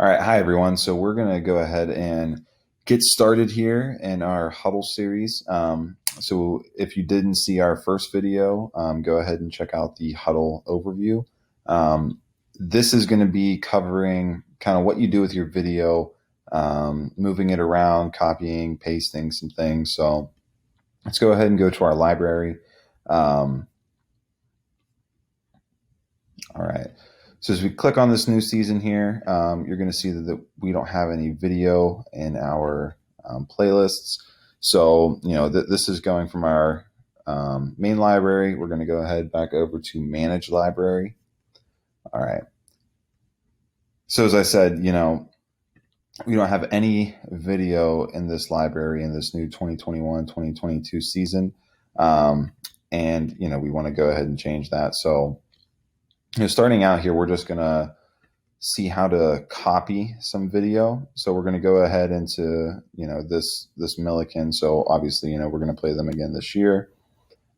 All right. Hi, everyone. So we're going to go ahead and get started here in our Huddle series. So if you didn't see our first video, go ahead and check out the Huddle overview. This is going to be covering kind of what you do with your video, moving it around, copying, pasting some things. So let's go ahead and go to our library. All right. So as we click on this new season here, you're going to see that we don't have any video in our playlists. So, this is going from our main library. We're going to go ahead back over to manage library. All right. So as I said, we don't have any video in this library in this new 2021-2022 season. And we want to go ahead and change that. So, starting out here, we're just going to see how to copy some video. So we're going to go ahead into, this Milliken. So obviously, we're going to play them again this year.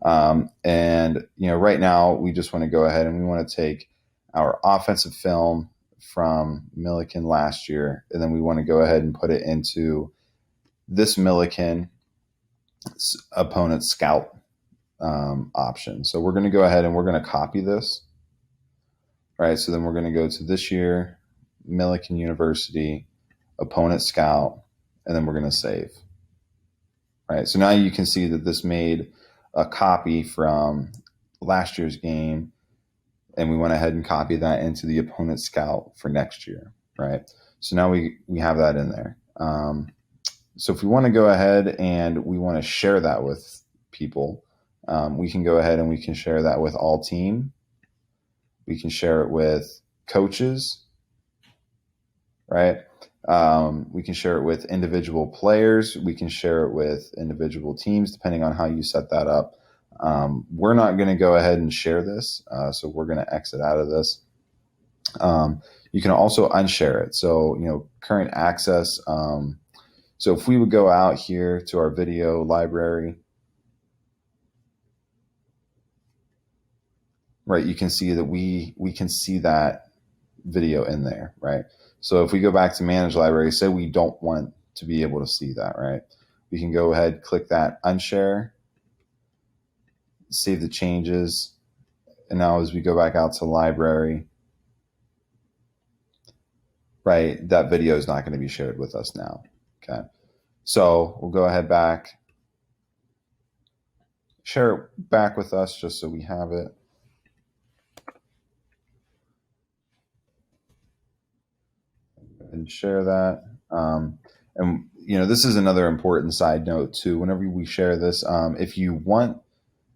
And right now we just want to go ahead and we want to take our offensive film from Milliken last year. And then we want to go ahead and put it into this Milliken opponent scout option. So we're going to go ahead and we're going to copy this. All right, so then we're going to go to this year, Milliken University, opponent scout, and then we're going to save. All right, so now you can see that this made a copy from last year's game, and we went ahead and copied that into the opponent scout for next year, right? So now we have that in there. So if we want to go ahead and we want to share that with people, we can go ahead and we can share that with all team. We can share it with coaches, right? We can share it with individual players. We can share it with individual teams, depending on how you set that up. We're not going to go ahead and share this, so we're going to exit out of this. You can also unshare it. So, current access. So if we would go out here to our video library, right, you can see that we can see that video in there, right? So if we go back to manage library, say we don't want to be able to see that, right? We can go ahead, click that unshare, save the changes. And now as we go back out to library, right, that video is not going to be shared with us now, okay? So we'll go ahead back, share it back with us just so we have it. And share that. And this is another important side note too. Whenever we share this, if you want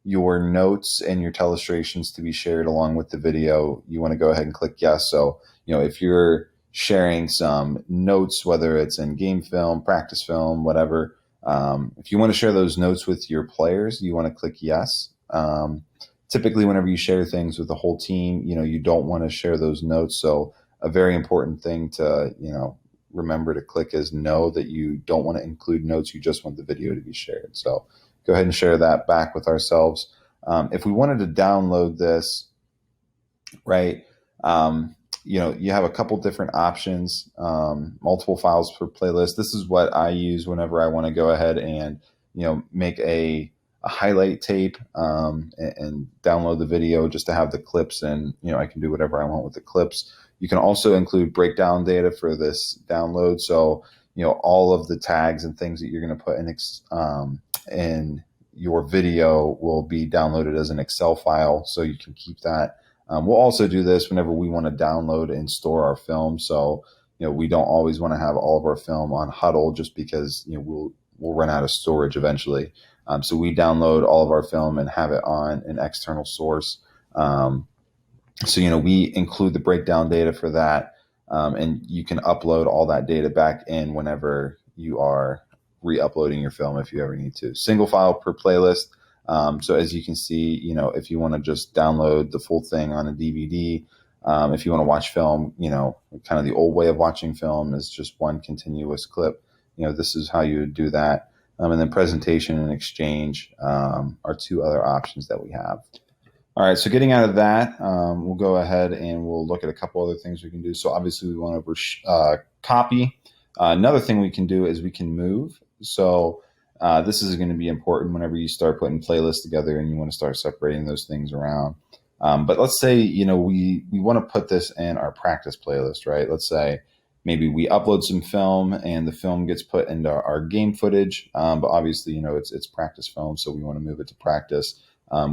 your notes and your telestrations to be shared along with the video, you want to go ahead and click yes. So, if you're sharing some notes, whether it's in game film, practice film, whatever, if you want to share those notes with your players, you want to click yes. Typically, whenever you share things with the whole team, you don't want to share those notes. So a very important thing to, remember to click is no, that you don't want to include notes. You just want the video to be shared. So go ahead and share that back with ourselves. If we wanted to download this, right, you have a couple different options, multiple files per playlist. This is what I use whenever I want to go ahead and, make a highlight tape and download the video just to have the clips, and I can do whatever I want with the clips. You can also include breakdown data for this download. So, all of the tags and things that you're going to put in your video will be downloaded as an Excel file, so you can keep that. We'll also do this whenever we want to download and store our film. So, we don't always want to have all of our film on Huddle just because, we'll run out of storage eventually. So we download all of our film and have it on an external source. So, we include the breakdown data for that, and you can upload all that data back in whenever you are re-uploading your film if you ever need to. Single file per playlist. So as you can see, if you want to just download the full thing on a DVD, if you want to watch film, kind of the old way of watching film is just one continuous clip. This is how you would do that. And then presentation and exchange are two other options that we have. All right, so getting out of that, we'll go ahead and we'll look at a couple other things we can do. So obviously we want to copy. Another thing we can do is we can move. So this is going to be important whenever you start putting playlists together and you want to start separating those things around. But let's say, we want to put this in our practice playlist, right? Let's say maybe we upload some film and the film gets put into our game footage. But obviously, it's practice film, so we want to move it to practice.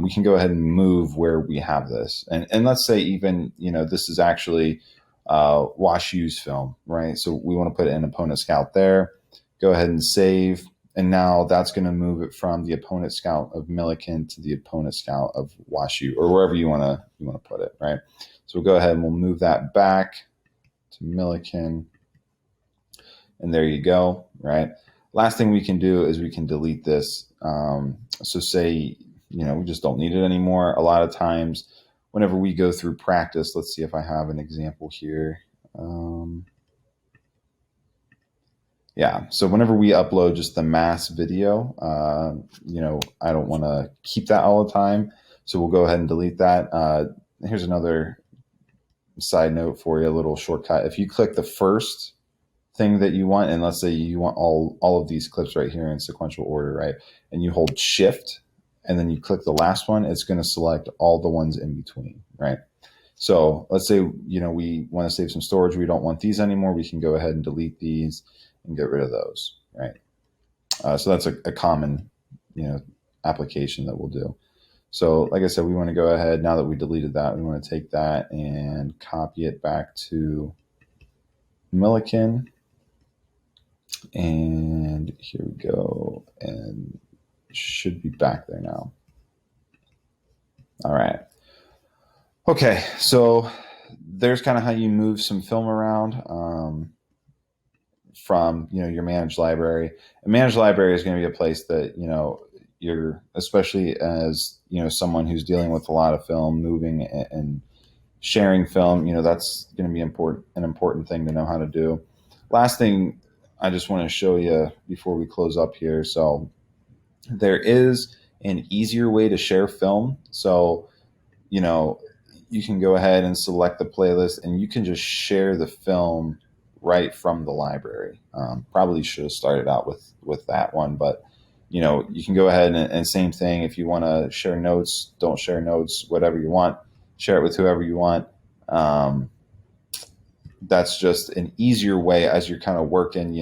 We can go ahead and move where we have this. And let's say even, this is actually WashU's film, right? So we want to put it in Opponent Scout there. Go ahead and save. And now that's going to move it from the Opponent Scout of Milliken to the Opponent Scout of WashU, or wherever you want to put it, right? So we'll go ahead and we'll move that back to Milliken. And there you go, right? Last thing we can do is we can delete this. So say, we just don't need it anymore. A lot of times whenever we go through practice, let's see if I have an example here. Yeah, so whenever we upload just the mass video, I don't want to keep that all the time. So we'll go ahead and delete that. Here's another side note for you, a little shortcut. If you click the first thing that you want, and let's say you want all of these clips right here in sequential order, right? And you hold Shift, and then you click the last one, it's going to select all the ones in between, right? So let's say, we want to save some storage. We don't want these anymore. We can go ahead and delete these and get rid of those, right? So that's a common, application that we'll do. So like I said, we want to go ahead, now that we deleted that, we want to take that and copy it back to Milliken. And here we go, and should be back there now. All right. Okay, so there's kind of how you move some film around from your managed library. A managed library is going to be a place that you're, especially as someone who's dealing with a lot of film, moving and sharing film. That's going to be an important thing to know how to do. Last thing I just want to show you before we close up here. So there is an easier way to share film. So, you can go ahead and select the playlist and you can just share the film right from the library. Probably should have started out with that one, but you can go ahead and same thing. If you want to share notes, don't share notes, whatever you want, share it with whoever you want. That's just an easier way as you're kind of working,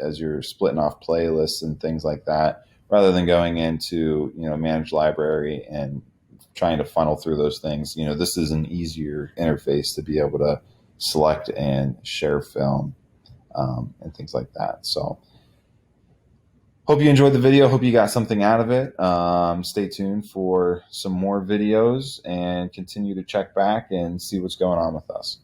as you're splitting off playlists and things like that, rather than going into, managed library and trying to funnel through those things. This is an easier interface to be able to select and share film and things like that. So hope you enjoyed the video. Hope you got something out of it. Stay tuned for some more videos and continue to check back and see what's going on with us.